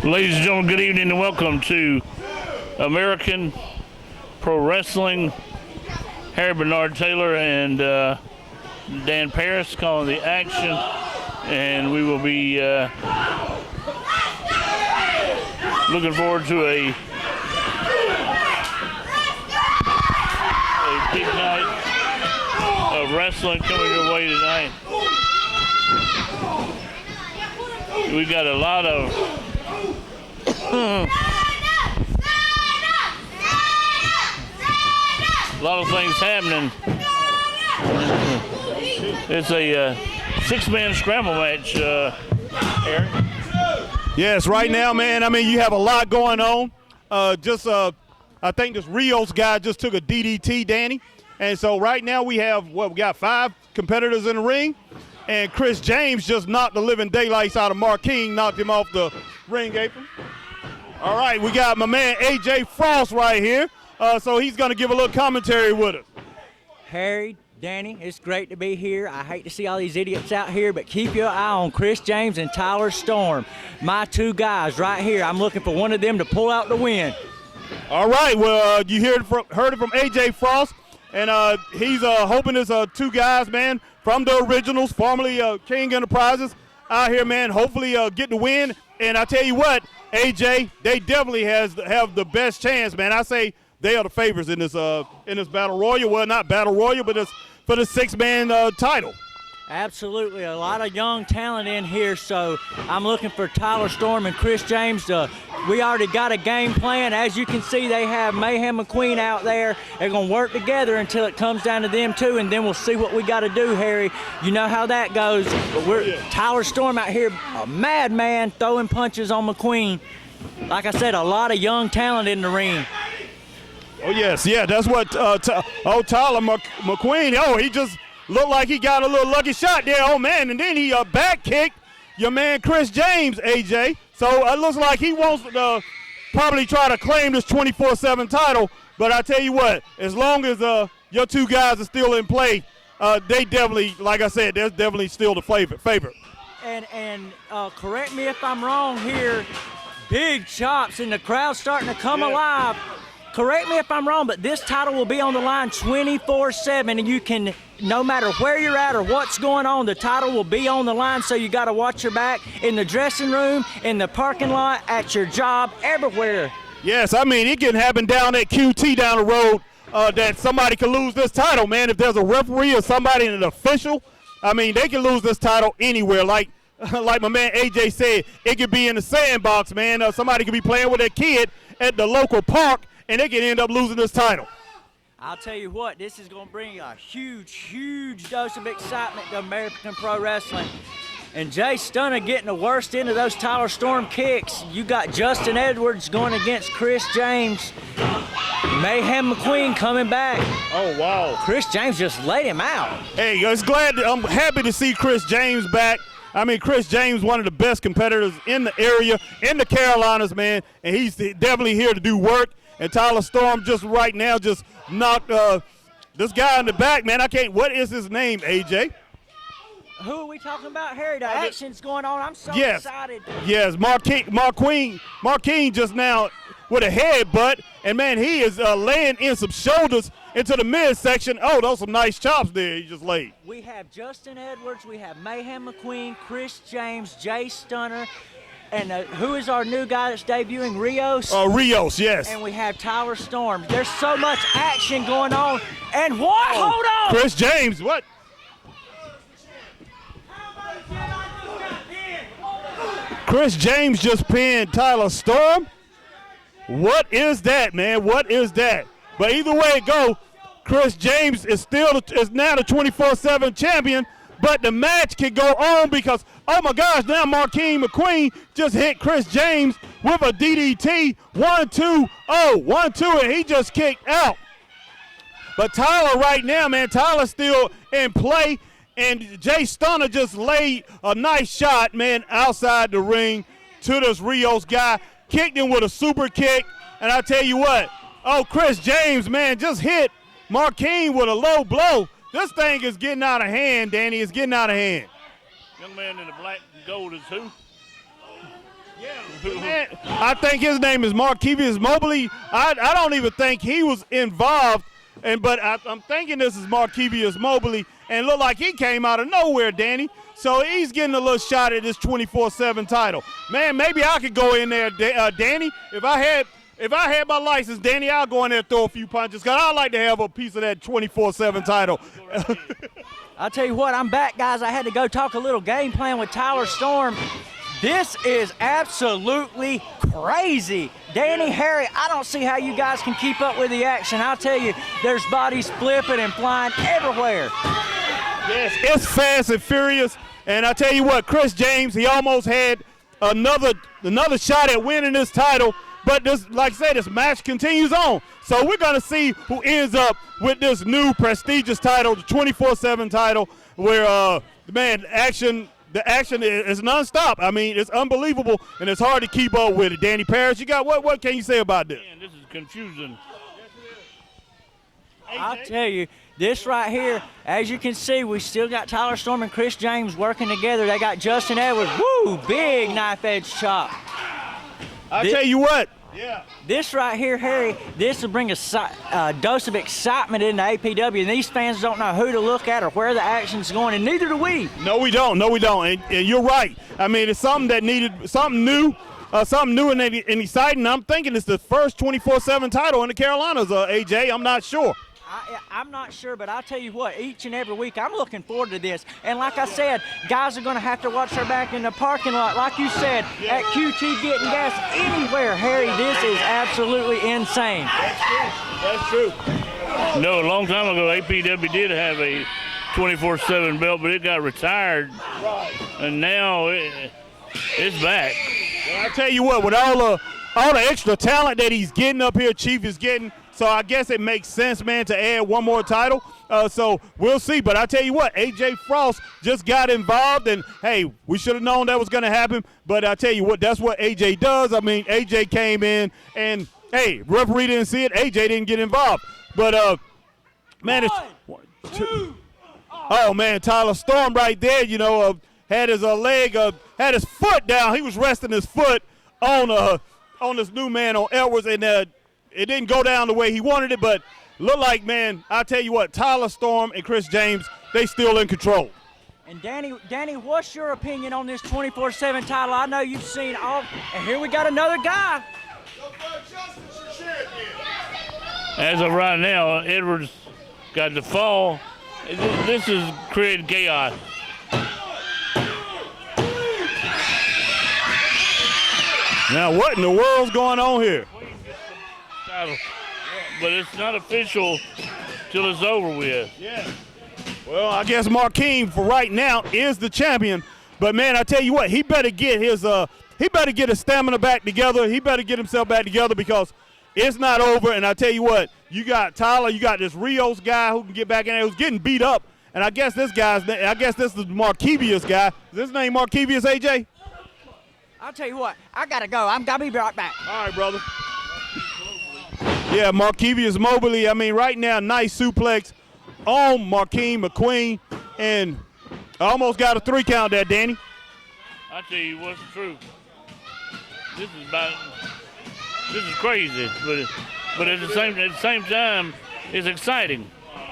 Ladies and gentlemen, good evening and welcome to American Pro Wrestling. Harry Bernard Taylor and Dan Paris calling the action, and we will be looking forward to a big night of wrestling coming your way tonight. We got a lot of things happening. It's a six-man scramble match, Eric. Yes, right now, man, I mean, you have a lot going on. I think this Rios guy just took a DDT, Danny. And so right now we got 5 competitors in the ring. And Chris James just knocked the living daylights out of Mark King, knocked him off the ring apron. All right, we got my man AJ Frost right here. So he's going to give a little commentary with us. Harry, Danny, it's great to be here. I hate to see all these idiots out here, but keep your eye on Chris James and Tyler Storm. My 2 guys right here. I'm looking for one of them to pull out the win. All right, well, you heard it from AJ Frost, and he's hoping there's 2 guys, man, from the originals, formerly King Enterprises, out here, man, hopefully get the win. And I tell you what, AJ, they definitely have the best chance, man. I say they are the favorites in this battle royal. Well, not battle royal, but it's for the 6-man title. Absolutely, a lot of young talent in here, so I'm looking for Tyler Storm and Chris James. We already got a game plan. As you can see, they have Mayhem McQueen out there. They're going to work together until it comes down to them 2, and then we'll see what we got to do, Harry. You know how that goes. But Tyler Storm out here, a madman, throwing punches on McQueen. Like I said, a lot of young talent in the ring. Oh, yes, yeah, that's what Tyler McQueen, he just looked like he got a little lucky shot there, man, and then he back kicked your man Chris James, AJ. So it looks like he wants to probably try to claim this 24/7 title, but I tell you what, as long as your 2 guys are still in play, they definitely, like I said, they're definitely still the favorite. And correct me if I'm wrong here, big chops and the crowd starting to come alive. Correct me if I'm wrong, but this title will be on the line 24/7, and you can, no matter where you're at or what's going on, the title will be on the line, so you got to watch your back in the dressing room, in the parking lot, at your job, everywhere. Yes, I mean, it can happen down at QT down the road that somebody could lose this title, man. If there's a referee or somebody, an official, I mean, they can lose this title anywhere. Like my man AJ said, it could be in the sandbox, man. Somebody could be playing with their kid at the local park, and they can end up losing this title. I'll tell you what, this is going to bring a huge, huge dose of excitement to American Pro Wrestling. And Jay Stunner getting the worst end of those Tyler Storm kicks. You got Justin Edwards going against Chris James. Mayhem McQueen coming back. Oh, wow. Chris James just laid him out. Hey, I'm happy to see Chris James back. I mean, Chris James, one of the best competitors in the area, in the Carolinas, man, and he's definitely here to do work. And Tyler Storm just right now just knocked this guy in the back, man. What is his name, AJ? Who are we talking about, Harry? The action's going on. I'm so excited. Yes, Mark King just now with a headbutt, and, man, he is laying in some shoulders into the midsection. Oh, those some nice chops there he just laid. We have Justin Edwards. We have Mayhem McQueen, Chris James, Jay Stunner. And who is our new guy that's debuting? Rios? Rios, yes. And we have Tyler Storm. There's so much action going on. And what? Hold on! Chris James, what? Chris James just pinned Tyler Storm? What is that, man? What is that? But either way it go, Chris James is now the 24/7 champion. But the match can go on because, oh my gosh, now Marquise McQueen just hit Chris James with a DDT. 1-2, 1-2, and he just kicked out. But Tyler right now, man, Tyler's still in play, and Jay Stunner just laid a nice shot, man, outside the ring to this Rios guy. Kicked him with a super kick, and I tell you what, Chris James, man, just hit Marquise with a low blow. This thing is getting out of hand, Danny. It's getting out of hand. Young man in the black and gold is who? Man, I think his name is Markevius Mobley. I don't even think he was involved, but I'm thinking this is Markevius Mobley, and look like he came out of nowhere, Danny. So he's getting a little shot at this 24/7 title. Man, maybe I could go in there, Danny. If I had my license, Danny, I'll go in there and throw a few punches, because I'd like to have a piece of that 24/7 title. I'll tell you what, I'm back, guys. I had to go talk a little game plan with Tyler Storm. This is absolutely crazy. Danny, Harry, I don't see how you guys can keep up with the action. I'll tell you, there's bodies flipping and flying everywhere. Yes, it's fast and furious. And I tell you what, Chris James, he almost had another shot at winning this title. But this, like I said, this match continues on. So we're going to see who ends up with this new prestigious title, the 24/7 title, where, man, the action is nonstop. I mean, it's unbelievable, and it's hard to keep up with it. Danny Parrish, what can you say about this? Man, this is confusing. I'll tell you, this right here, as you can see, we still got Tyler Storm and Chris James working together. They got Justin Edwards. Woo, big knife edge chop. I'll tell you what. Yeah. This right here, Harry, this will bring a dose of excitement into APW, and these fans don't know who to look at or where the action's going, and neither do we. No, we don't. And you're right. I mean, it's something that needed something new and exciting. I'm thinking it's the first 24/7 title in the Carolinas, AJ. I'm not sure. I'm not sure, but I'll tell you what, each and every week I'm looking forward to this. And like I said, guys are going to have to watch their back in the parking lot. Like you said, at QT getting gas anywhere, Harry, this is absolutely insane. That's true. No, a long time ago, APW did have a 24/7 belt, but it got retired. Right. And now it's back. Well, I tell you what, with all the extra talent that he's getting up here, Chief is getting, so I guess it makes sense, man, to add one more title. So we'll see. But I tell you what, AJ Frost just got involved, and hey, we should have known that was going to happen. But I tell you what, that's what AJ does. I mean, AJ came in, and hey, referee didn't see it. AJ didn't get involved. But man, it's 1, 2. Oh man, Tyler Storm right there. You know, had his had his foot down. He was resting his foot on this new man on Edwards, and it didn't go down the way he wanted it, but look like, man, I tell you what, Tyler Storm and Chris James, they still in control. And Danny, what's your opinion on this 24/7 title? I know you've seen all, and here we got another guy. As of right now, Edwards got the fall. This is creating chaos. Now, what in the world's going on here? But it's not official till it's over with. Yeah. Well, I guess Markeem for right now is the champion. But man, I tell you what, he better get his stamina back together. He better get himself back together, because it's not over. And I tell you what, you got Tyler, you got this Rios guy who can get back in there, who's getting beat up. And I guess this is the Markevius guy. Is his name Markevius, AJ? I'll tell you what, I gotta go. I'm gonna be right back. All right, brother. Yeah, Markevius Mobley. I mean, right now, nice suplex on Markeem McQueen, and I almost got a 3 count there, Danny. I tell you what's the truth. This is crazy, but at the same time, it's exciting.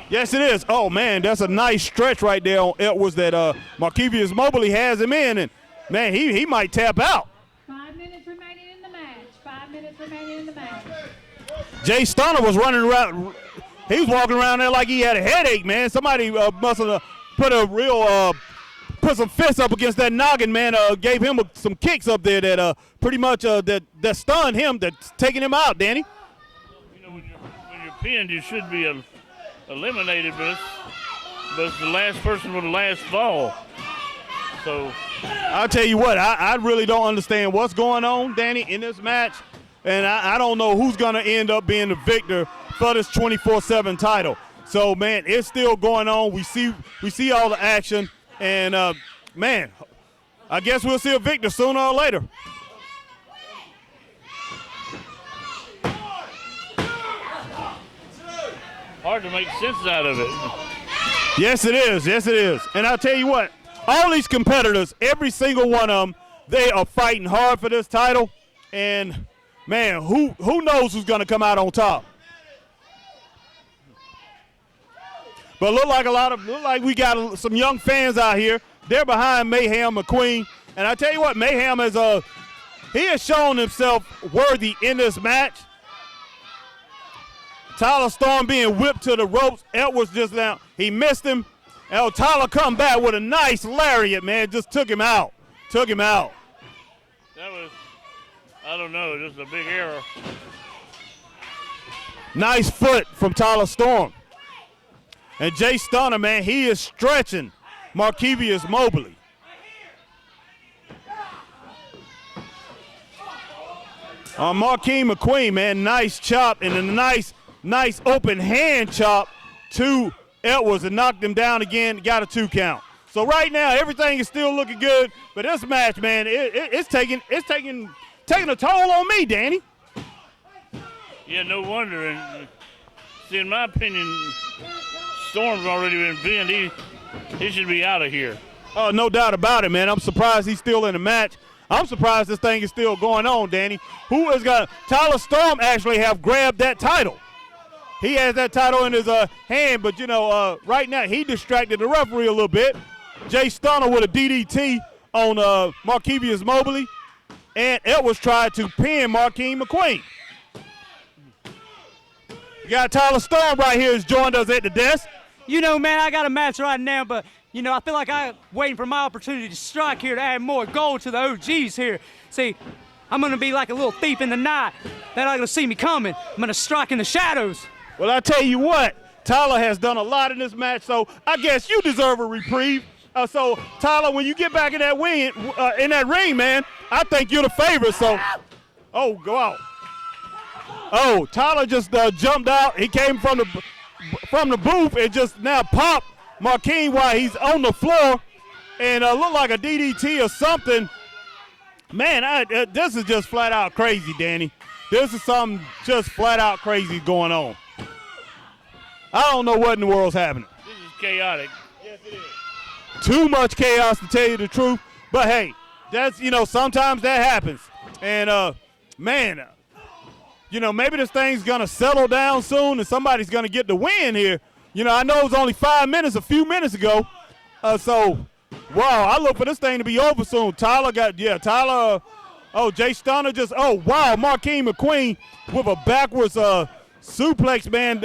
Yes, it is. Oh man, that's a nice stretch right there on Edwards that Markevius Mobley has him in, and man, he might tap out. 5 minutes remaining in the match. 5 minutes remaining in the match. Jay Stunner was running around. He was walking around there like he had a headache, man. Somebody must have put some fists up against that noggin, man. Gave him some kicks up there that pretty much that stunned him, that's taking him out, Danny. You know, when you're pinned, you should be eliminated, but it's the last person with the last fall. So I'll tell you what, I really don't understand what's going on, Danny, in this match. And I don't know who's going to end up being the victor for this 24/7 title. So, man, it's still going on. We see all the action. And, man, I guess we'll see a victor sooner or later. hard to make sense out of it. Yes, it is. Yes, it is. And I'll tell you what, all these competitors, every single one of them, They are fighting hard for this title, and man, who knows who's going to come out on top? But look like we got some young fans out here. They're behind Mayhem McQueen, and I tell you what, Mayhem he has shown himself worthy in this match. Tyler Storm being whipped to the ropes. Edwards just now, he missed him. And Tyler come back with a nice lariat, man. Just took him out. That was, I don't know, just a big error. Nice foot from Tyler Storm. And Jay Stunner, man, he is stretching Markevius Mobley. Markeem McQueen, man, nice chop and a nice open hand chop to Edwards and knocked him down again, got a 2 count. So right now, everything is still looking good, but this match, man, it's taking a toll on me, Danny. Yeah, no wonder. And see, in my opinion, Storm's already been pinned. He should be out of here. Oh, no doubt about it, man. I'm surprised he's still in the match. I'm surprised this thing is still going on, Danny. Tyler Storm actually have grabbed that title. He has that title in his hand, but, right now he distracted the referee a little bit. Jay Stunner with a DDT on Markevius Mobley, and Edwards tried to pin Markeem McQueen. You got Tyler Storm right here has joined us at the desk. Man, I got a match right now, but, I feel like I'm waiting for my opportunity to strike here to add more gold to the OGs here. See, I'm going to be like a little thief in the night. They're not going to see me coming. I'm going to strike in the shadows. Well, I tell you what, Tyler has done a lot in this match, so I guess you deserve a reprieve. So, Tyler, when you get back in that ring, man, I think you're the favorite. So, go out. Oh, Tyler just jumped out. He came from the booth and just now popped Markeem while he's on the floor, and looked like a DDT or something. Man, this is just flat out crazy, Danny. This is something just flat out crazy going on. I don't know what in the world's happening. This is chaotic. Yes, it is. Too much chaos, to tell you the truth. But hey, that's sometimes that happens. And man, maybe this thing's gonna settle down soon, and somebody's gonna get the win here. I know it was only 5 minutes, a few minutes ago. So, wow, I look for this thing to be over soon. Tyler. Jay Stunner Markeem McQueen with a backwards suplex, man.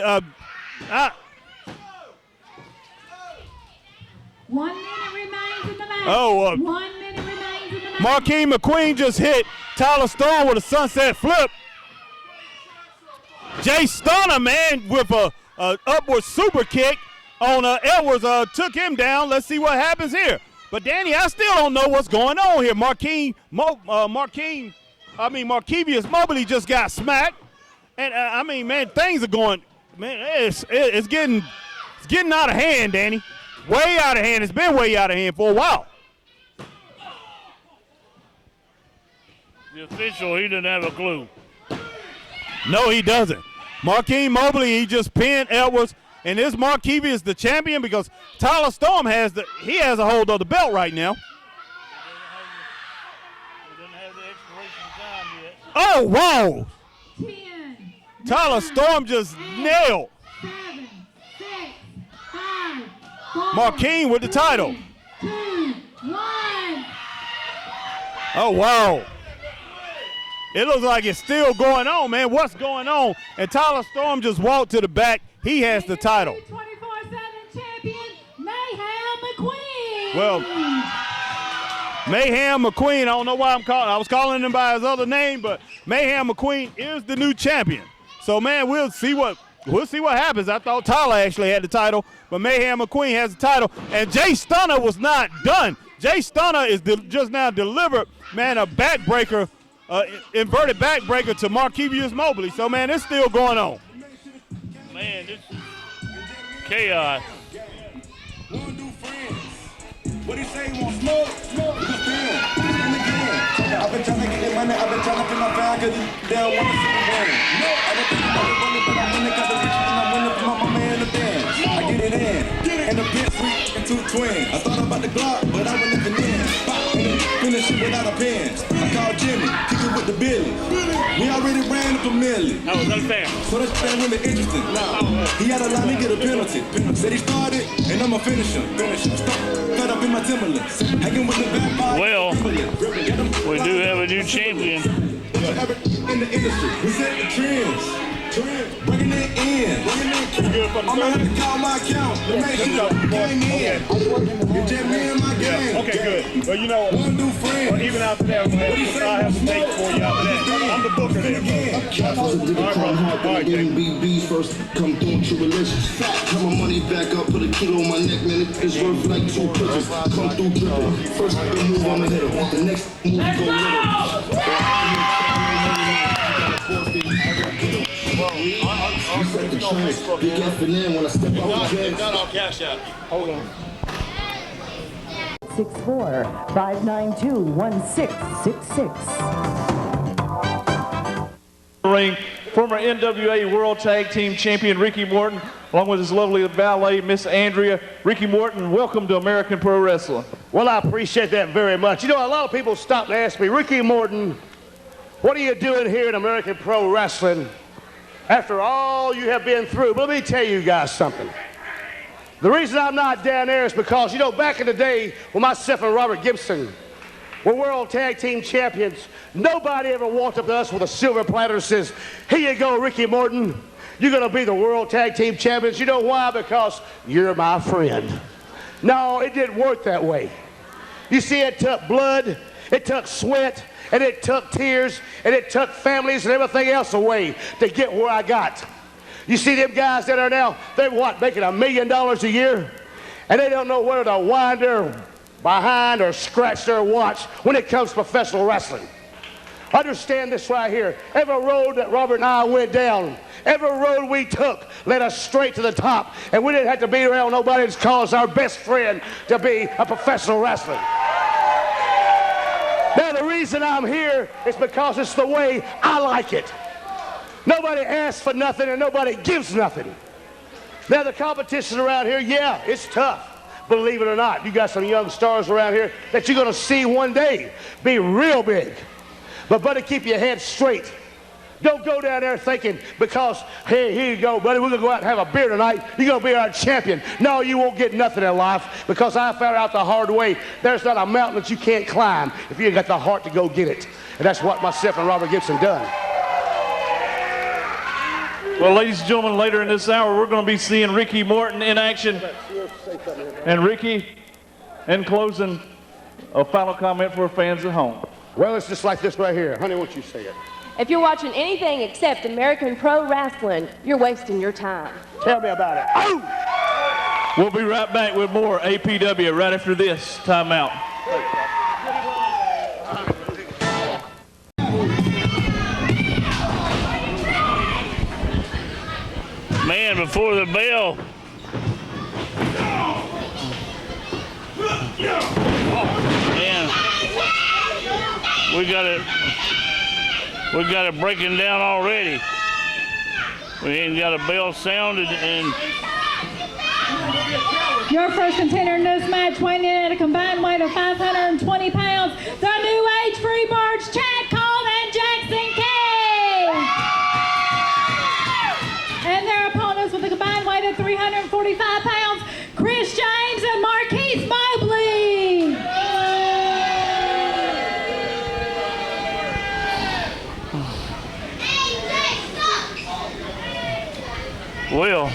1 minute remains in the match. 1 minute remains in the match. Markeem McQueen just hit Tyler Storm with a sunset flip. Jay Stunner, man, with a upward super kick on Edwards, took him down. Let's see what happens here. But Danny, I still don't know what's going on here. Markevius Mobley just got smacked, and man, things are going. Man, it's getting out of hand, Danny. Way out of hand. It's been way out of hand for a while. The official, he didn't have a clue. No, he doesn't. Markeem Mobley, he just pinned Edwards, and this Markevius the champion because Tyler Storm has a hold of the belt right now. He didn't have the expiration time yet. Oh, wow. 10, Tyler Storm just nailed 7, 6, 5, 4, Markeem with the title. 2, 1. Oh, wow. It looks like it's still going on, man. What's going on? And Tyler Storm just walked to the back. He has the title. 24/7 champion, Mayhem McQueen. Well, Mayhem McQueen, I don't know why I was calling him by his other name, but Mayhem McQueen is the new champion. So, man, we'll see what happens. I thought Tyler actually had the title, but Mayhem McQueen has the title. And Jay Stunner was not done. Jay Stunner is just now delivered, man, a backbreaker. Inverted backbreaker to Markevius Mobley. So, man, it's still going on. Man, this is chaos. What he say? Want smoke? Smoke. Just feel. I've been trying to get money. I've been trying to get my bag because they don't want to see me win. No, I don't think I'm winning, but I'm winning because I'm rich and I'm winning from my man in the band. I get it in. And the bitch sweet and two twins. I thought about the Glock, but I wasn't even in. Finish this shit without a pen. I called Jimmy, kick it with the Billy. We already ran up a million. That was unfair. So that's really interesting. He had a line, he get a penalty. Said he started, and I'ma finish him. Fed up in my Timberlands. Hanging with the vampire. Well, we do have a new champion. In the industry, we set the trends. Bringing it in. I'm gonna have to call my account. The man came in. It's just me and my gang. Okay, good. Well, you know, One new friend. even after that, I have to take for you after that. I'm the booker there, bro. All right, Jay. BBs first come through tribulations. Cut my money back up, put a kilo on my neck, man. It's worth like 2 pitches. Come through dripping. First the move, I'm ahead of. The next move, go little. Big F and then when I step out the bed. Not all cash out. Hold on. 6'4", 592", 1666. Ring, former NWA World Tag Team Champion Ricky Morton, along with his lovely valet, Miss Andrea. Ricky Morton, welcome to American Pro Wrestling. Well, I appreciate that very much. You know, a lot of people stop and ask me, Ricky Morton, what are you doing here in American Pro Wrestling after all you have been through? But let me tell you guys something. The reason I'm not down there is because, you know, back in the day when myself and Robert Gibson were World Tag Team Champions, nobody ever walked up to us with a silver platter and says, here you go, Ricky Morton. You're going to be the World Tag Team Champions. You know why? Because you're my friend. No, it didn't work that way. You see, it took blood, it took sweat, and it took tears, and it took families and everything else away to get where I got. You see them guys that are now, they're what, making $1 million a year? And they don't know whether to wind their behind or scratch their watch when it comes to professional wrestling. Understand this right here. Every road that Robert and I went down, every road we took led us straight to the top. And we didn't have to be around nobody that's called us our best friend to be a professional wrestler. Now, the reason I'm here is because it's the way I like it. Nobody asks for nothing and nobody gives nothing. Now, the competition around here, yeah, it's tough. Believe it or not, you got some young stars around here that you're going to see one day be real big. But, buddy, keep your head straight. Don't go down there thinking because, hey, here you go, buddy, we're going to go out and have a beer tonight. You're going to be our champion. No, you won't get nothing in life because I found out the hard way. There's not a mountain that you can't climb if you ain't got the heart to go get it. And that's what myself and Robert Gibson done. Well, ladies and gentlemen, later in this hour, we're going to be seeing Ricky Morton in action. And Ricky, in closing, a final comment for fans at home. Well, it's just like this right here. Honey, won't you say it? If you're watching anything except American Pro Wrestling, you're wasting your time. Tell me about it. Oh! We'll be right back with more APW right after this timeout. Man, before the bell. Man, we got it breaking down already. We ain't got a bell sounded and Your first contender in this match, weighing in at a combined weight of 520 pounds, the new age Freebirds, Chad Cole and Jackson Cage. And their opponents with a combined weight of 345 pounds, Chris James and Marquise Mobley. well,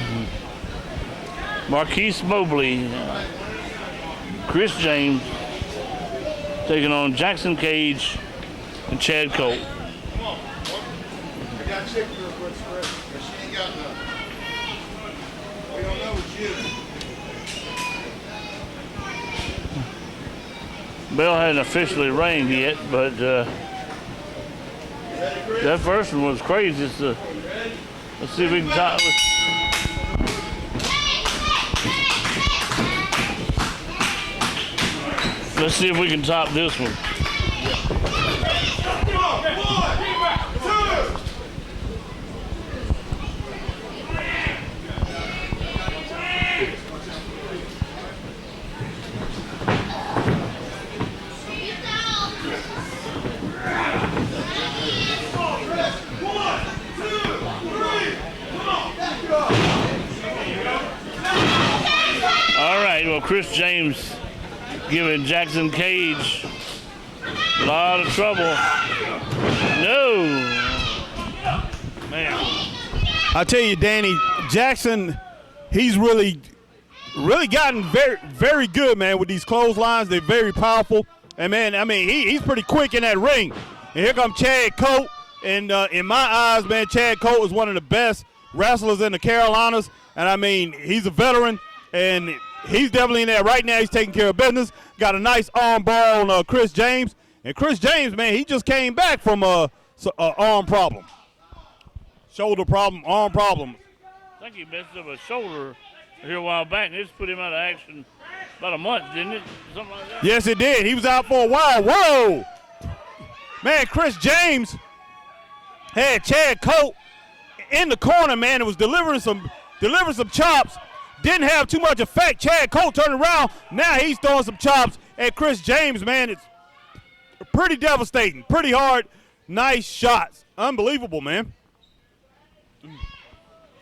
Marquise Mobley, Chris James taking on Jackson Cage and Chad Cole. I got chicken real quick, but she ain't got none. We don't know it's you. Bell hadn't officially rang yet, but that first one was crazy. Let's see if we can top it. Let's see if we can top this one. Well, Chris James giving Jackson Cage a lot of trouble. No. Man. I tell you, Danny, Jackson, he's really gotten very, very good, man, with these clotheslines. They're very powerful. And, man, I mean, he's pretty quick in that ring. And here comes Chad Colt. And in my eyes, man, Chad Colt is one of the best wrestlers in the Carolinas. And, I mean, he's a veteran. And he's definitely in there right now. He's taking care of business. Got a nice arm bar on Chris James. And Chris James, man, he just came back from a arm problem. Shoulder problem, arm problem. I think he messed up a shoulder here a while back. They just put him out of action about a month, didn't it? Something like that. Yes, it did. He was out for a while. Whoa! Man, Chris James had Chad Colt in the corner, man. It was delivering some chops. Didn't have too much effect. Chad Colt turned around. Now he's throwing some chops at Chris James, man. It's pretty devastating, pretty hard. Nice shots. Unbelievable, man.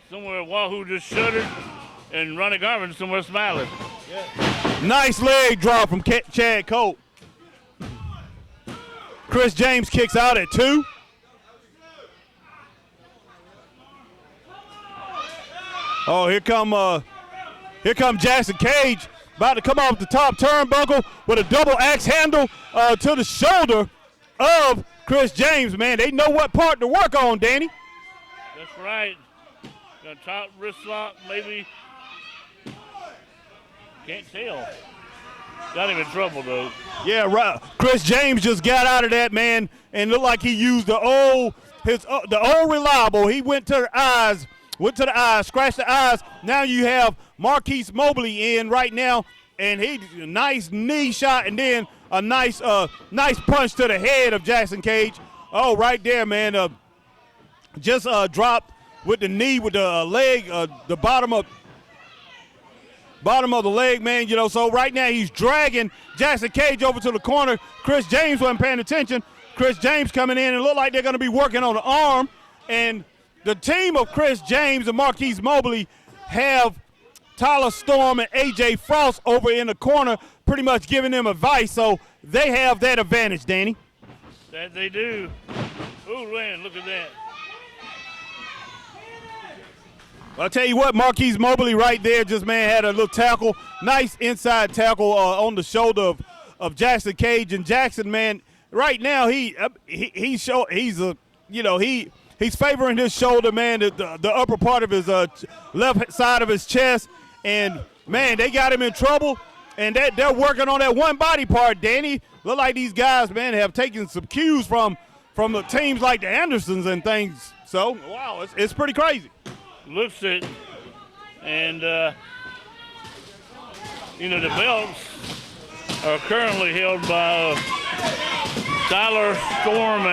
Somewhere Wahoo just shuddered, and Ronnie Garvin somewhere smiling. Yeah. Nice leg drop from Chad Colt. Chris James kicks out at 2. Oh, here come Jackson Cage, about to come off the top turnbuckle with a double axe handle to the shoulder of Chris James, man. They know what part to work on, Danny. That's right. Got top wrist lock, maybe. Can't tell. Got him in trouble, though. Yeah, right. Chris James just got out of that, man, and looked like he used the old reliable. He went to the eyes, scratched the eyes. Now you have Marquise Mobley in right now, and he nice knee shot, and then a nice punch to the head of Jackson Cage. Oh, right there, man. Just dropped with the knee, with the leg, the bottom of the leg, man. You know, so right now he's dragging Jackson Cage over to the corner. Chris James wasn't paying attention. Chris James coming in and look like they're going to be working on the arm. And the team of Chris James and Marquise Mobley have Tyler Storm and AJ Frost over in the corner, pretty much giving them advice. So they have that advantage, Danny. That they do. Ooh, man, look at that. I'll tell you what, Marquise Mobley right there just, man, had a little tackle. Nice inside tackle on the shoulder of Jackson Cage. And Jackson, man, right now he's favoring his shoulder, man, the upper part of his left side of his chest. And, man, they got him in trouble. And they're working on that one body part, Danny. Look like these guys, man, have taken some cues from the teams like the Andersons and things. So, wow, it's pretty crazy. Looks it, and the belts are currently held by Tyler Storm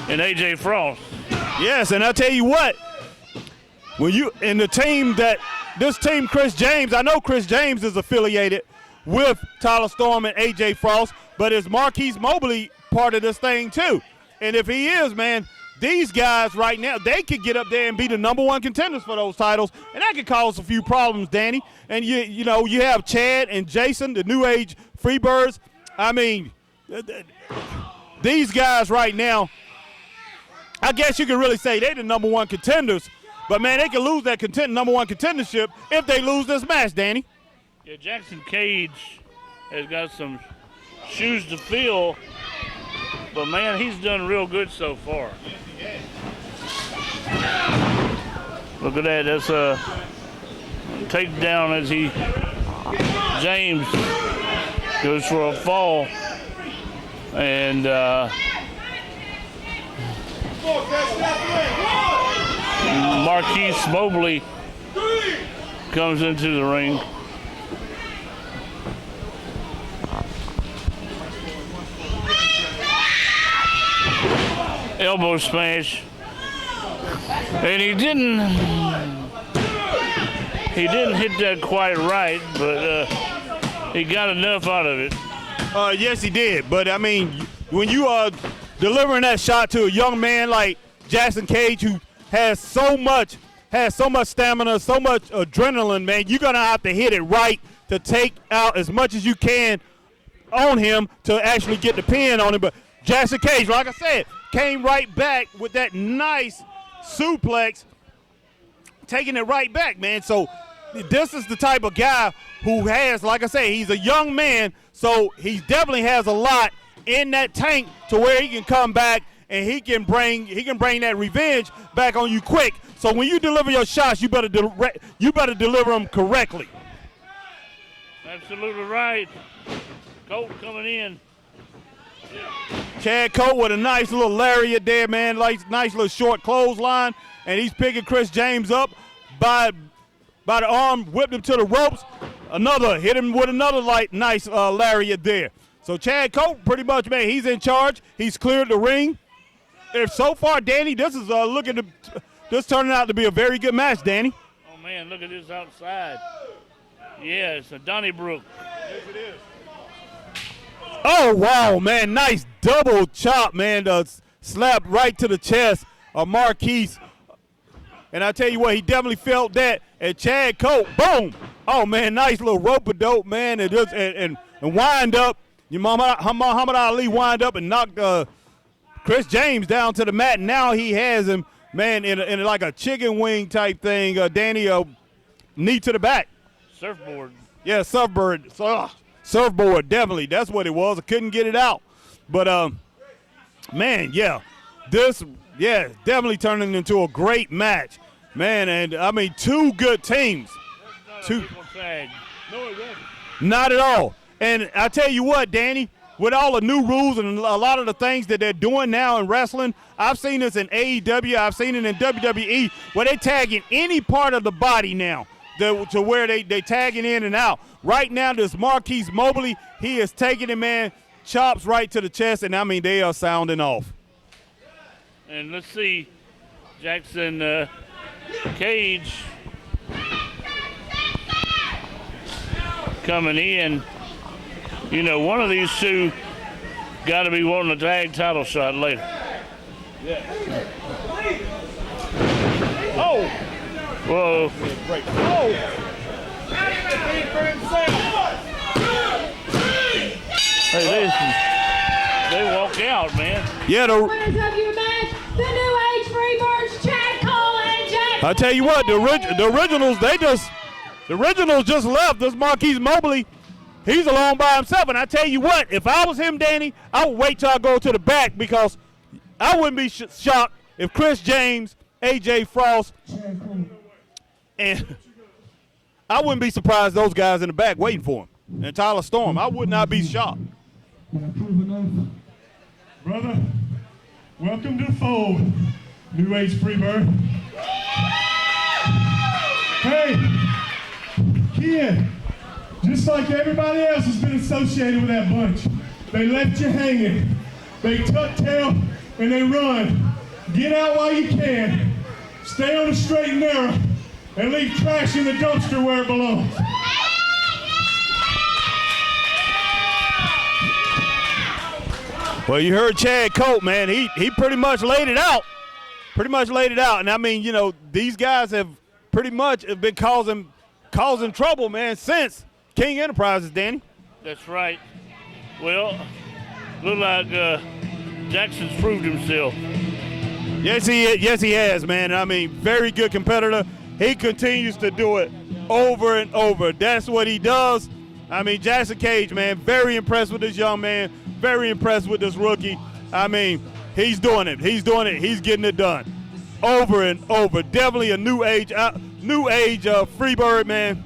and AJ Frost. Yes, and I'll tell you what, when you in the team this team, Chris James, I know Chris James is affiliated with Tyler Storm and AJ Frost, but is Marquise Mobley part of this thing too? And if he is, man, these guys right now, they could get up there and be the #1 contenders for those titles, and that could cause a few problems, Danny. And you have Chad and Jason, the New Age Freebirds. I mean, these guys right now, I guess you could really say they're the #1 contenders. But, man, they can lose that #1 contendership if they lose this match, Danny. Yeah, Jackson Cage has got some shoes to fill, but, man, he's done real good so far. Look at that. That's a takedown as James goes for a fall. And Marquise Mobley comes into the ring. Elbow smash, and he didn't hit that quite right, but he got enough out of it. Yes, he did. But I mean, when you are delivering that shot to a young man like Jackson Cage, who has so much has so much stamina, so much adrenaline, man. You're going to have to hit it right to take out as much as you can on him to actually get the pin on him. But Jackson Cage, like I said, came right back with that nice suplex, taking it right back, man. So this is the type of guy who has, like I say, he's a young man, so he definitely has a lot in that tank to where he can come back and he can bring that revenge back on you quick. So when you deliver your shots, you better deliver them correctly. Absolutely right. Colt coming in. Chad Colt with a nice little lariat there, man. Nice little short clothesline, and he's picking Chris James up by the arm, whipped him to the ropes. Hit him with another nice lariat there. So Chad Colt pretty much, man, he's in charge. He's cleared the ring. If so far, Danny, this is turning out to be a very good match, Danny. Oh man, look at this outside. Yeah, it's a Donnybrook. Yes, it is. Oh wow, man, nice double chop, man. Slap right to the chest of Marquise. And I tell you what, he definitely felt that. And Chad Colt, boom. Oh man, nice little rope-a-dope, man, and wind up. Muhammad Ali wind up and knocked Chris James down to the mat. And now he has him, man, in like a chicken wing type thing. Danny, knee to the back. Surfboard. Yeah, surfboard. Surfboard, definitely. That's what it was. I couldn't get it out. But, man, yeah. Definitely turning into a great match. Man, and, I mean, two good teams. No, it wasn't. Not at all. And I tell you what, Danny, with all the new rules and a lot of the things that they're doing now in wrestling, I've seen this in AEW, I've seen it in WWE, where they tag in any part of the body now to where they tagging in and out. Right now, this Marquise Mobley, he is taking it, man, chops right to the chest, and I mean, they are sounding off. And let's see, Jackson Cage coming in. You know, one of these two got to be wanting a tag title shot later. Yeah. Oh! Whoa. Oh! Hey, they walk out, man. Yeah, Winners of your match, the New Age Freebirds, Chad Cole and Jackson. I tell you what, the originals just left. This Marquise Mobley, he's alone by himself. And I tell you what, if I was him, Danny, I would wait till I go to the back, because I wouldn't be shocked if Chris James, AJ Frost, and I wouldn't be surprised those guys in the back waiting for him. And Tyler Storm, I would not be shocked. Brother, welcome to the fold, New Age Freebird. Hey, kid, just like everybody else has been associated with that bunch, they left you hanging. They tuck tail and they run. Get out while you can. Stay on the straight and narrow and leave trash in the dumpster where it belongs. Well, you heard Chad Colt, man. He pretty much laid it out. And I mean, you know, these guys have pretty much been causing trouble, man, since King Enterprises, Danny. That's right. Well, look like Jackson's proved himself. Yes, he has, man. I mean, very good competitor. He continues to do it over and over. That's what he does. I mean, Jackson Cage, man, very impressed with this young man. Very impressed with this rookie. I mean, he's doing it. He's getting it done over and over. Definitely a new age Freebird, man.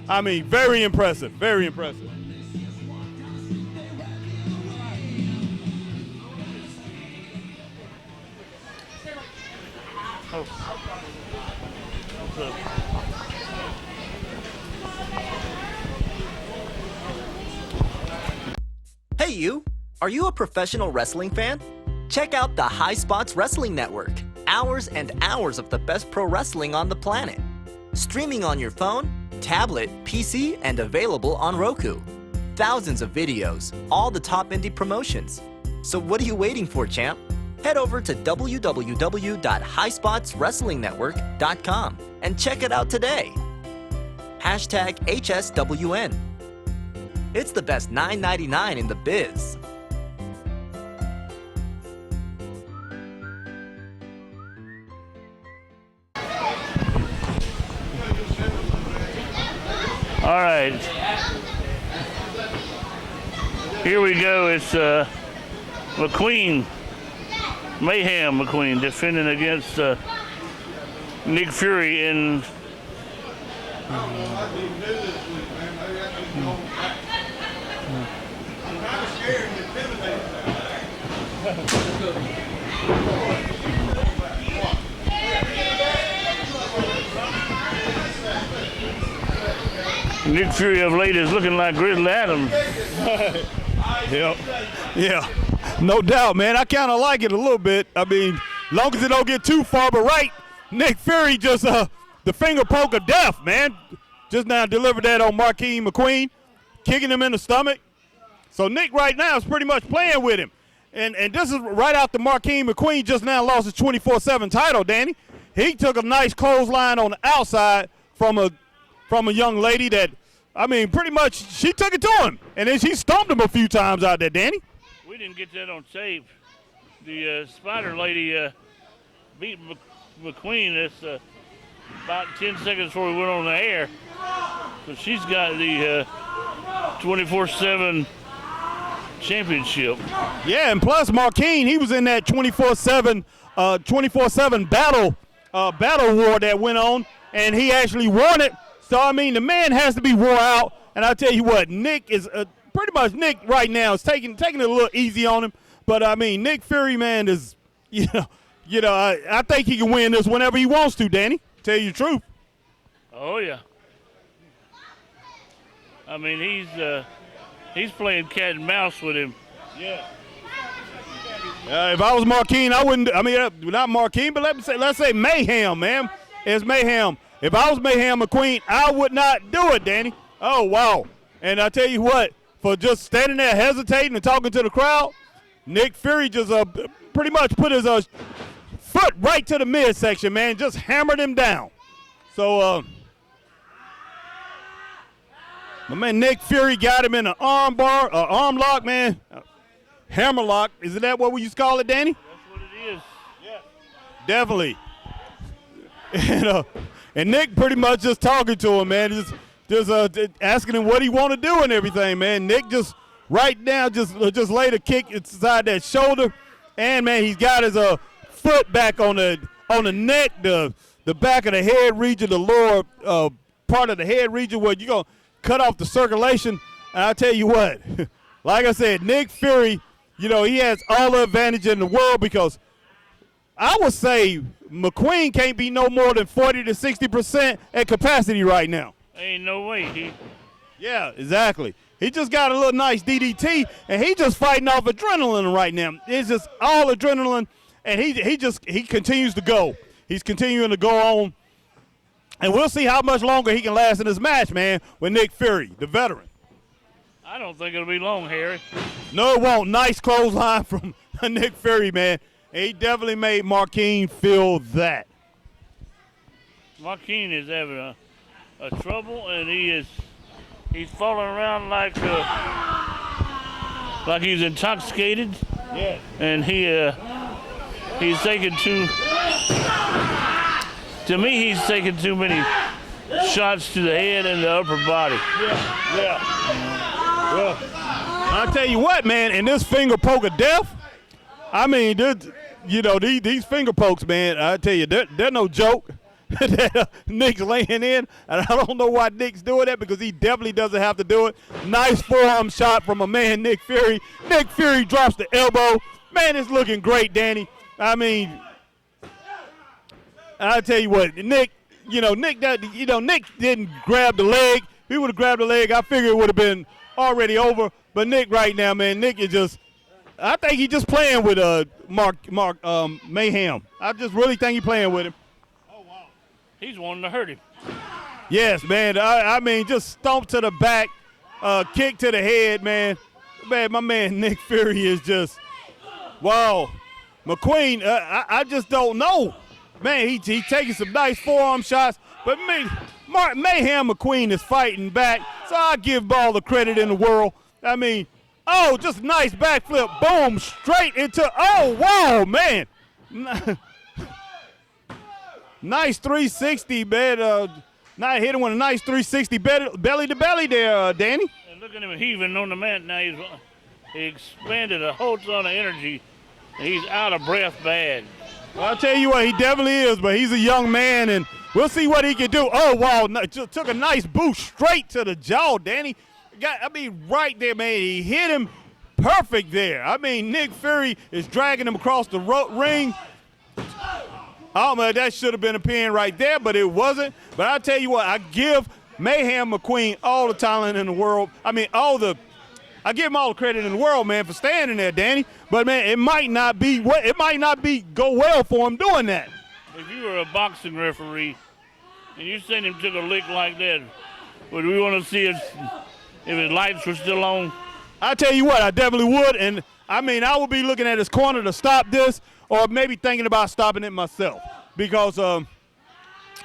I mean, very impressive. Very impressive. Hey you! Are you a professional wrestling fan? Check out the High Spots Wrestling Network. Hours and hours of the best pro wrestling on the planet. Streaming on your phone, tablet, PC, and available on Roku. Thousands of videos, all the top indie promotions. So what are you waiting for, champ? head over to www.highspotswrestlingnetwork.com and check it out today. Hashtag HSWN. It's the best $9.99 in the biz. All right. Here we go. It's McQueen, Mayhem McQueen, defending against Nick Fury in Nick Fury of late is looking like Grizzly Adams. Yep. Yeah. No doubt, man. I kind of like it a little bit. I mean, long as it don't get too far, but right, Nick Fury just the finger poke of death, man. Just now delivered that on Marquis McQueen, kicking him in the stomach. So Nick right now is pretty much playing with him. And this is right after Marquis McQueen just now lost his 24/7 title, Danny. He took a nice clothesline on the outside from a young lady that, I mean, pretty much she took it to him. And then she stomped him a few times out there, Danny. We didn't get that on tape. The Spider Lady beat McQueen. That's about 10 seconds before we went on the air. So she's got the 24/7 championship. Yeah, and plus Marquis, he was in that 24/7 battle war that went on, and he actually won it. So I mean, the man has to be wore out. And I tell you what, Nick is pretty much Nick right now is taking it a little easy on him. But I mean, Nick Fury, man, is I think he can win this whenever he wants to, Danny. Tell you the truth. Oh yeah. I mean, he's playing cat and mouse with him. Yeah. If I was Marquis, I wouldn't. I mean, not Marquis, but let's say Mayhem, man. It's Mayhem. If I was Mayhem McQueen, I would not do it, Danny. Oh wow. And I tell you what, for just standing there hesitating and talking to the crowd, Nick Fury just pretty much put his foot right to the midsection, man. Just hammered him down. So my man Nick Fury got him in an arm lock, man. Hammer lock. Isn't that what we used to call it, Danny? That's what it is. Yeah. Definitely. And Nick pretty much just talking to him, man. Just asking him what he want to do and everything, man. Nick just right now just laid a kick inside that shoulder, and man, he's got his foot back on the neck, the back of the head region, the lower part of the head region where you're gonna cut off the circulation. And I tell you what, like I said, Nick Fury, he has all the advantage in the world because I would say McQueen can't be no more than 40 to 60% at capacity right now. Ain't no way. Yeah, exactly. He just got a little nice DDT, and he just fighting off adrenaline right now. It's just all adrenaline, and he continues to go. He's continuing to go on, and we'll see how much longer he can last in this match, man, with Nick Fury, the veteran. I don't think it'll be long, Harry. No, it won't. Nice clothesline from Nick Fury, man. He definitely made Marquis feel that. Marquis is having a trouble, and he's falling around like he's intoxicated. Yeah. And he's taking he's taking too many shots to the head and the upper body. Yeah. Well, I'll tell you what, man, in this finger poke of death, I mean, these finger pokes, man, I tell you, they're no joke. Nick's laying in, and I don't know why Nick's doing that because he definitely doesn't have to do it. Nice forearm shot from a man, Nick Fury. Nick Fury drops the elbow. Man, it's looking great, Danny. I mean, I'll tell you what, Nick didn't grab the leg. If he would have grabbed the leg, I figure it would have been already over. But Nick right now, man, Nick is just, I think he's just playing with Mark Mayhem. I just really think he's playing with him. He's wanting to hurt him. Yes, man. I mean, just stomp to the back, kick to the head, man. Man, my man Nick Fury is just, wow. McQueen, I just don't know. Man, he taking some nice forearm shots, but Mayhem McQueen is fighting back, so I give all the credit in the world. I mean, oh, just nice backflip, boom, straight into, oh, wow, man. Nice 360, man. Not hitting with a nice 360 belly to belly there, Danny. And look at him heaving on the mat now. He expanded a whole ton of energy. He's out of breath bad. Well, I'll tell you what, he definitely is, but he's a young man, and we'll see what he can do. Oh, wow, just took a nice boost straight to the jaw, Danny. Right there, man. He hit him perfect there. I mean, Nick Fury is dragging him across the ring. Oh, man, that should have been a pin right there, but it wasn't. But I'll tell you what, I give Mayhem McQueen all the talent in the world. I give him all the credit in the world, man, for standing there, Danny. But, man, it might not go well for him doing that. If you were a boxing referee and you seen him took a lick like that, would we want to see if his lights were still on? I tell you what, I definitely would. And, I would be looking at his corner to stop this, or maybe thinking about stopping it myself, because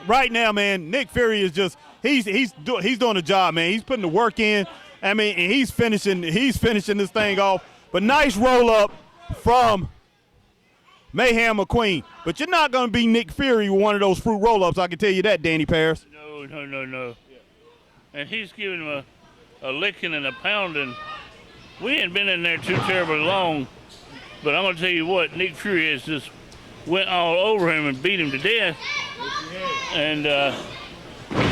right now, man, Nick Fury is just he's doing a job, man. He's putting the work in. And he's finishing this thing off. But nice roll up from Mayhem McQueen. But you're not going to be Nick Fury with one of those fruit roll ups. I can tell you that, Danny Paris. No. And he's giving him a licking and a pounding. We ain't been in there too terribly long. But I'm going to tell you what, Nick Fury has just went all over him and beat him to death. And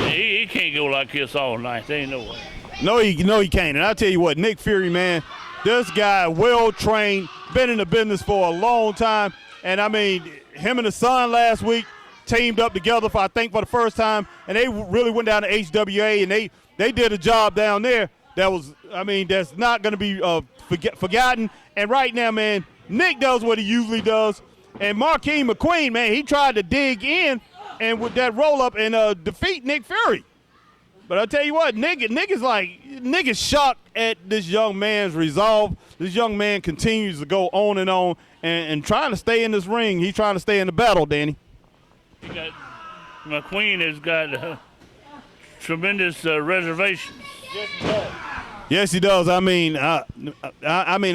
he can't go like this all night. There ain't no way. No, he can't. And I'll tell you what, Nick Fury, man, this guy, well-trained, been in the business for a long time. And, him and his son last week teamed up together for the first time. And they really went down to HWA, and they did a job down there that was, that's not going to be forgotten. And right now, man, Nick does what he usually does. And Marquis McQueen, man, he tried to dig in and with that roll-up and defeat Nick Fury. But I'll tell you what, Nick is shocked at this young man's resolve. This young man continues to go on and trying to stay in this ring. He's trying to stay in the battle, Danny. McQueen has got tremendous reservations. Yes, he does. I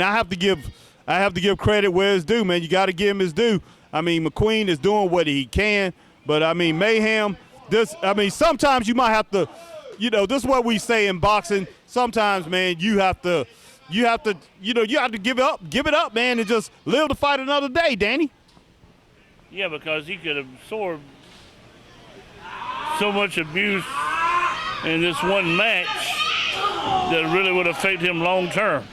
have to give credit where it's due, man. You got to give him his due. McQueen is doing what he can, but Mayhem. Sometimes you might have to. This is what we say in boxing. Sometimes, man, you have to give it up, man, and just live to fight another day, Danny. Yeah, because he could absorb so much abuse in this one match that really would affect him long term.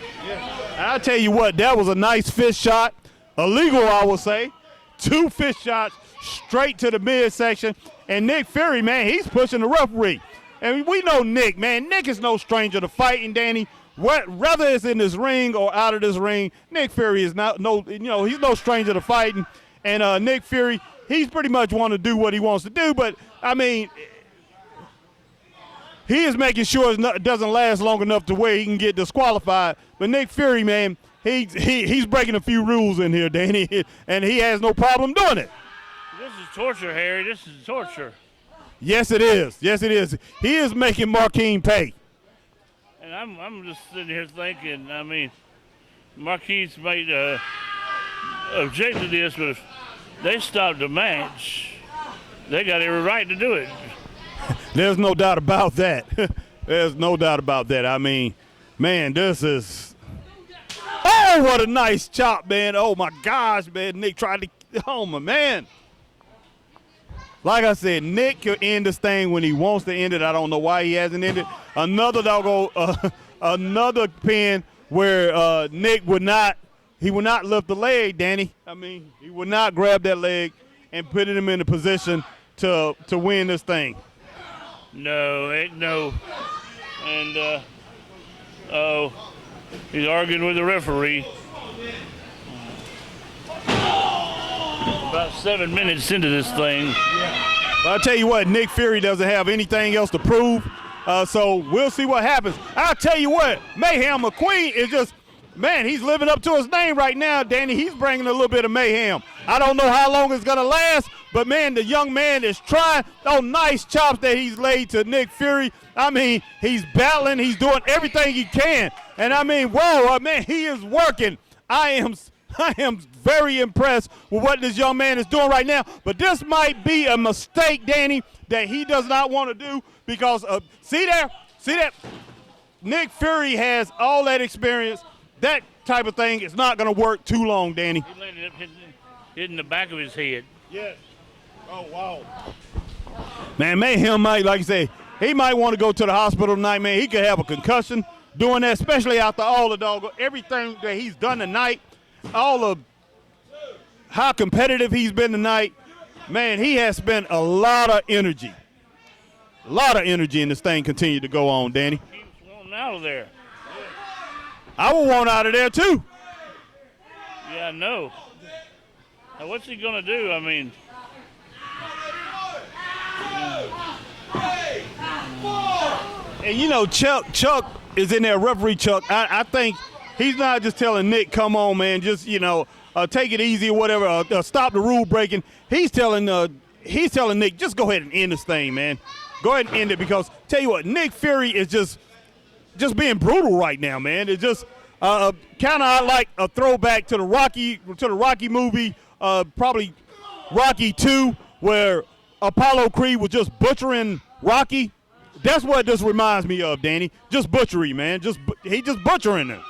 I'll tell you what, that was a nice fist shot. Illegal, I will say. 2 fist shots straight to the midsection. And Nick Fury, man, he's pushing the referee. And we know Nick, man. Nick is no stranger to fighting, Danny. Whether it's in this ring or out of this ring, Nick Fury is he's no stranger to fighting. And Nick Fury, he's pretty much want to do what he wants to do. But, he is making sure it doesn't last long enough to where he can get disqualified. But Nick Fury, man, he's breaking a few rules in here, Danny, and he has no problem doing it. This is torture, Harry. This is torture. Yes, it is. Yes, it is. He is making Marquis pay. And I'm just sitting here thinking, Marquis might object to this, but if they stopped the match, they got every right to do it. There's no doubt about that. There's no doubt about that. Man, this is – oh, what a nice chop, man. Oh, my gosh, man. Nick tried to – oh, my man. Like I said, Nick can end this thing when he wants to end it. I don't know why he hasn't ended. Another pin where Nick would not lift the leg, Danny. He would not grab that leg and put him in a position to win this thing. No, heck no. And, he's arguing with the referee. About 7 minutes into this thing. But I'll tell you what, Nick Fury doesn't have anything else to prove, so we'll see what happens. I'll tell you what, Mayhem McQueen is just man, he's living up to his name right now, Danny. He's bringing a little bit of mayhem. I don't know how long it's going to last, but, man, the young man is trying. Oh, nice chops that he's laid to Nick Fury. I mean, he's battling. He's doing everything he can. And, I mean, whoa, man, he is working. I am very impressed with what this young man is doing right now. But this might be a mistake, Danny, that he does not want to do because, see that? Nick Fury has all that experience. That type of thing is not going to work too long, Danny. He landed up hitting the back of his head. Yes. Oh, wow. Man, Mayhem might, like you say, he might want to go to the hospital tonight, man. He could have a concussion doing that, especially after all the everything that he's done tonight, all of how competitive he's been tonight. Man, he has spent a lot of energy. A lot of energy in this thing continue to go on, Danny. He's wanting out of there. I would want out of there, too. Yeah, I know. Now, what's he going to do? I mean, and, you know, Chuck is in there, referee Chuck. I think he's not just telling Nick, come on, man, just, you know, take it easy or whatever, stop the rule breaking. He's telling Nick, just go ahead and end this thing, man. Go ahead and end it because, tell you what, Nick Fury is just being brutal right now, man. It's just kind of like a throwback to the Rocky movie, probably Rocky 2, where Apollo Creed was just butchering Rocky. That's what this reminds me of, Danny. Just butchery, man. He just butchering him.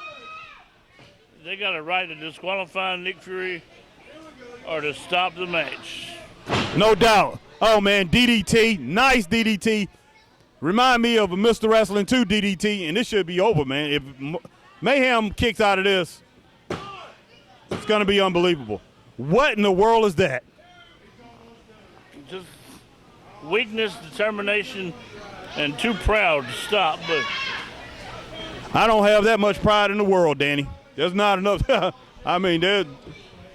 They got a right to disqualify Nick Fury or to stop the match. No doubt. Oh, man, DDT, nice DDT. Remind me of a Mr. Wrestling 2 DDT, and this should be over, man. If Mayhem kicks out of this, it's going to be unbelievable. What in the world is that? Just weakness, determination, and too proud to stop. But I don't have that much pride in the world, Danny. There's not enough. I mean, there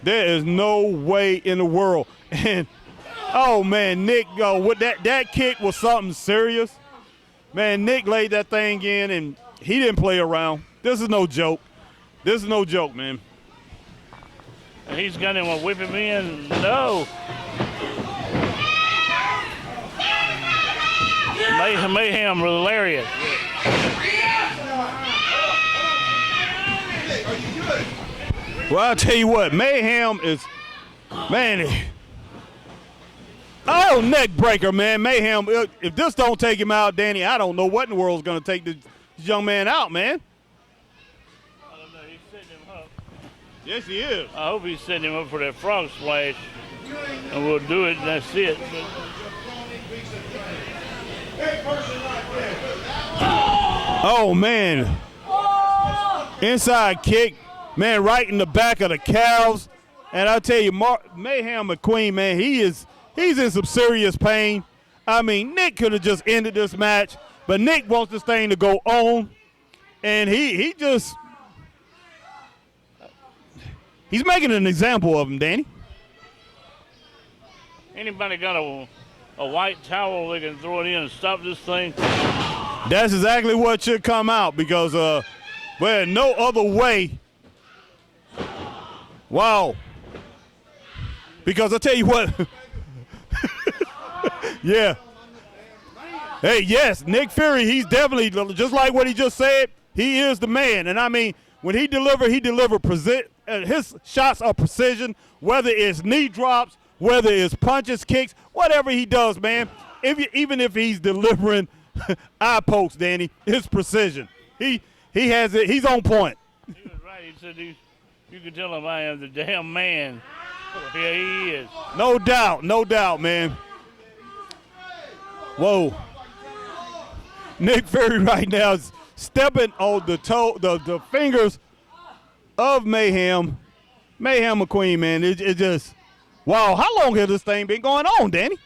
is no way in the world. And, oh, man, Nick, with that kick was something serious. Man, Nick laid that thing in, and he didn't play around. This is no joke. This is no joke, man. And he's got him to whip him in. No. Mayhem with a lariat. Well, I'll tell you what, Mayhem is, man, oh, neck breaker, man. Mayhem, if this don't take him out, Danny, I don't know what in the world is going to take this young man out, man. I don't know. He's setting him up. Yes, he is. I hope he's setting him up for that frog splash, and we'll do it, and that's it. Oh, man. Inside kick, man, right in the back of the calves. And I'll tell you, Mayhem McQueen, man, he's in some serious pain. I mean, Nick could have just ended this match, but Nick wants this thing to go on. And he's making an example of him, Danny. Anybody got a white towel they can throw it in and stop this thing? That's exactly what should come out because, well, no other way. Wow. Because I tell you what, yeah. Hey, yes, Nick Fury, he's definitely, just like what he just said, he is the man. And I mean, when he deliver his shots are precision, whether it's knee drops, whether it's punches, kicks, whatever he does, man. Even if he's delivering eye pokes, Danny, it's precision. He has it. He's on point. He was right. He said, "You can tell him I am the damn man." Yeah, he is. No doubt, man. Whoa. Nick Fury right now is stepping on the fingers of Mayhem McQueen, man. It just, wow. How long has this thing been going on, Danny?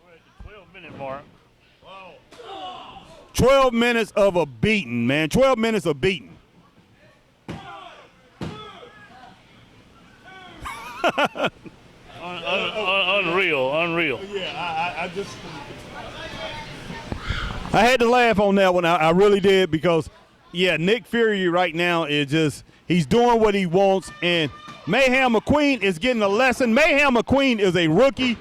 We're at the 12-minute mark. Wow. 12 minutes of a beating, man. 12 minutes of beating. Unreal. Yeah, I had to laugh on that one. I really did because, yeah, Nick Fury right now is just, He's doing what he wants, and Mayhem McQueen is getting a lesson. Mayhem McQueen is a rookie.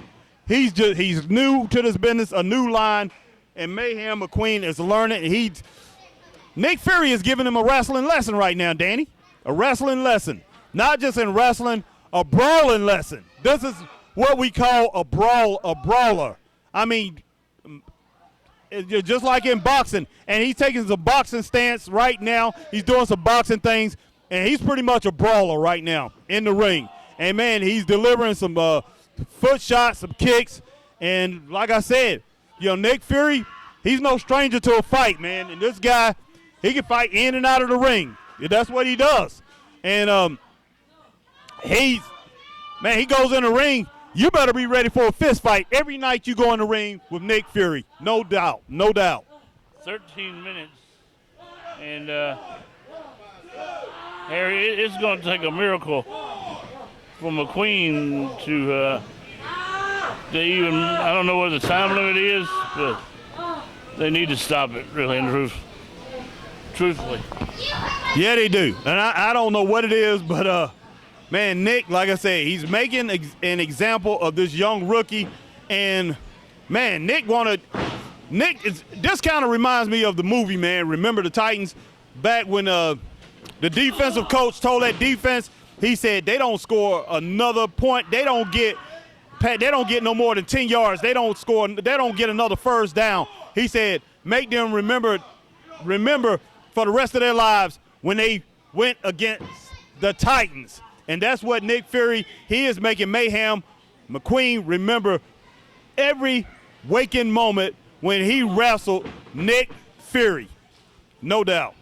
He's new to this business, a new line, and Mayhem McQueen is learning. Nick Fury is giving him a wrestling lesson right now, Danny. A wrestling lesson. Not just in wrestling, a brawling lesson. This is what we call a brawler. I mean, just like in boxing, and he's taking some boxing stance right now. He's doing some boxing things, and he's pretty much a brawler right now in the ring. And, man, he's delivering some foot shots, some kicks, and like I said, Nick Fury, he's no stranger to a fight, man. And this guy, he can fight in and out of the ring. That's what he does. And he goes in the ring. You better be ready for a fist fight every night you go in the ring with Nick Fury. No doubt. 13 minutes. And, Harry, it's going to take a miracle for McQueen to even, I don't know what the time limit is, but they need to stop it, really, and truthfully. Yeah, they do. And I don't know what it is, but, man, Nick, like I said, he's making an example of this young rookie. And, man, this kind of reminds me of the movie, man. Remember the Titans? Back when the defensive coach told that defense, he said they don't score another point. They don't get no more than 10 yards. They don't get another first down. He said, make them remember for the rest of their lives when they went against the Titans. And that's what Nick Fury, he is making Mayhem McQueen remember every waking moment when he wrestled Nick Fury. No doubt.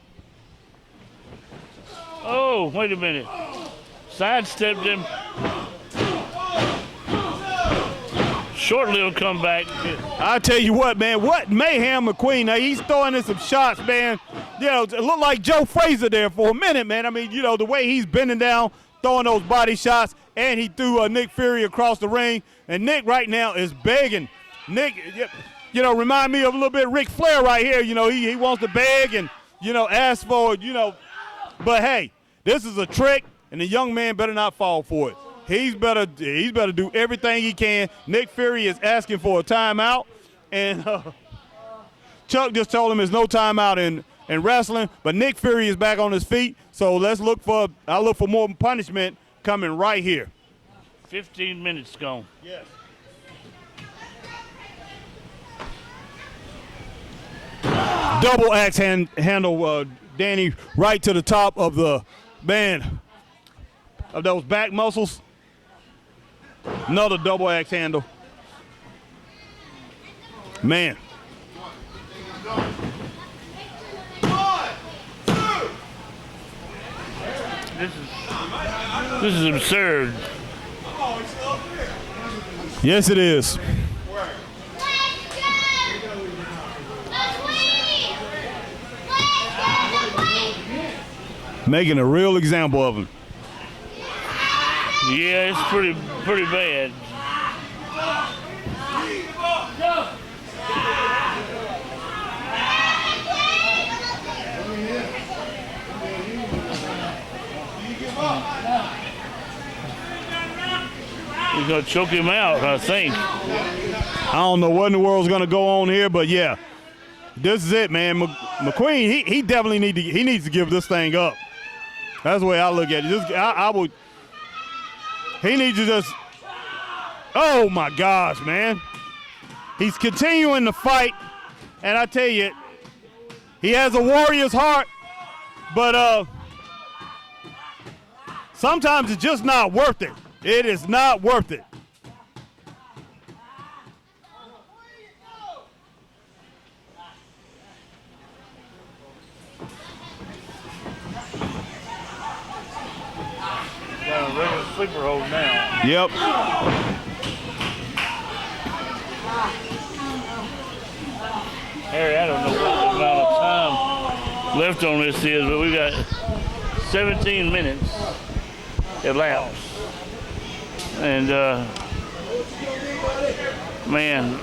Oh, wait a minute. Sidestepped him. Shortly he'll come back. I tell you what, man, what Mayhem McQueen, now he's throwing in some shots, man. It looked like Joe Frazier there for a minute, man. I mean, the way he's bending down, throwing those body shots, and he threw Nick Fury across the ring. And Nick right now is begging. Nick, remind me of a little bit of Ric Flair right here. He wants to beg and, ask for, But, hey, this is a trick, and the young man better not fall for it. He's better do everything he can. Nick Fury is asking for a timeout, and Chuck just told him there's no timeout in wrestling, but Nick Fury is back on his feet, so I'll look for more punishment coming right here. 15 minutes gone. Yes. Double axe handle, Danny, right to the top of the, man, of those back muscles. Another double axe handle. Man. This is absurd. Yes, it is. Making a real example of him. Yeah, it's pretty bad. He's going to choke him out, I think. I don't know what in the world's going to go on here, but yeah, this is it, man. McQueen, he definitely needs to give this thing up. That's the way I look at it. He needs to just, oh my gosh, man. He's continuing to fight, and I tell you, he has a warrior's heart, but sometimes it's just not worth it. It is not worth it. Got a regular sleeper hold now. Yep. Harry, I don't know what the amount of time left on this is, but we got 17 minutes elapsed. And, man.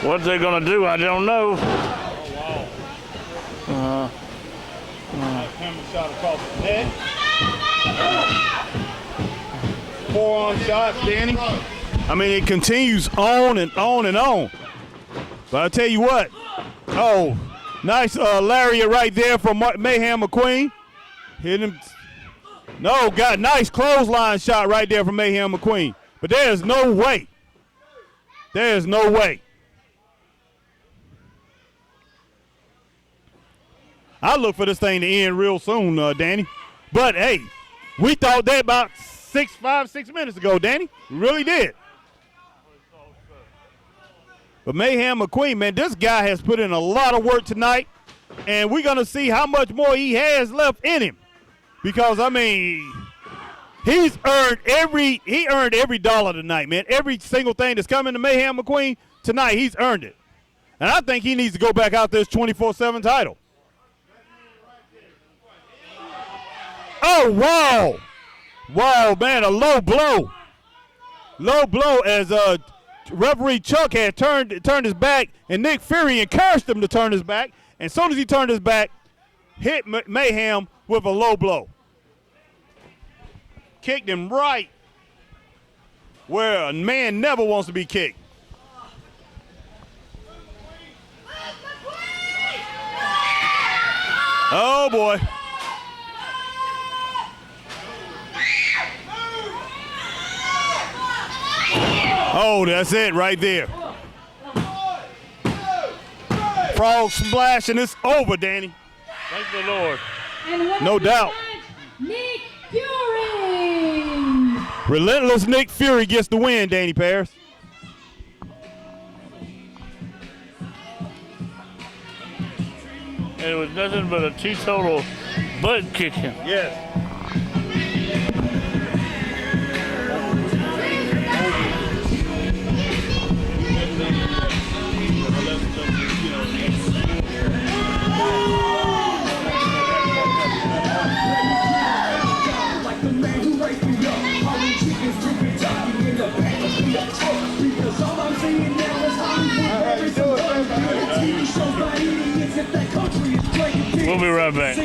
What they're going to do, I don't know. Hammer shot across the net. Forearm shots, Danny. I mean, it continues on and on and on. But I'll tell you what. Oh, nice lariat right there from Mayhem McQueen. Hit him. No, got nice clothesline shot right there from Mayhem McQueen. But there's no way. There's no way. I look for this thing to end real soon, Danny. But, hey, we thought that about 6 minutes ago, Danny. We really did. But Mayhem McQueen, man, this guy has put in a lot of work tonight, and we're going to see how much more he has left in him. Because, I mean, he earned every dollar tonight, man. Every single thing that's coming to Mayhem McQueen tonight, he's earned it. And I think he needs to go back out this 24/7 title. Oh, wow. Wow, man, a low blow. Low blow as referee Chuck had turned his back, and Nick Fury encouraged him to turn his back. And as soon as he turned his back, hit Mayhem with a low blow. Kicked him right where a man never wants to be kicked. Oh, boy. Oh, that's it right there. Frog splash, and it's over, Danny. Thank the Lord. No doubt. Nick Fury. Relentless Nick Fury gets the win, Danny Paris. And it was nothing but a teetotal butt kicking. Yes. We'll be right back.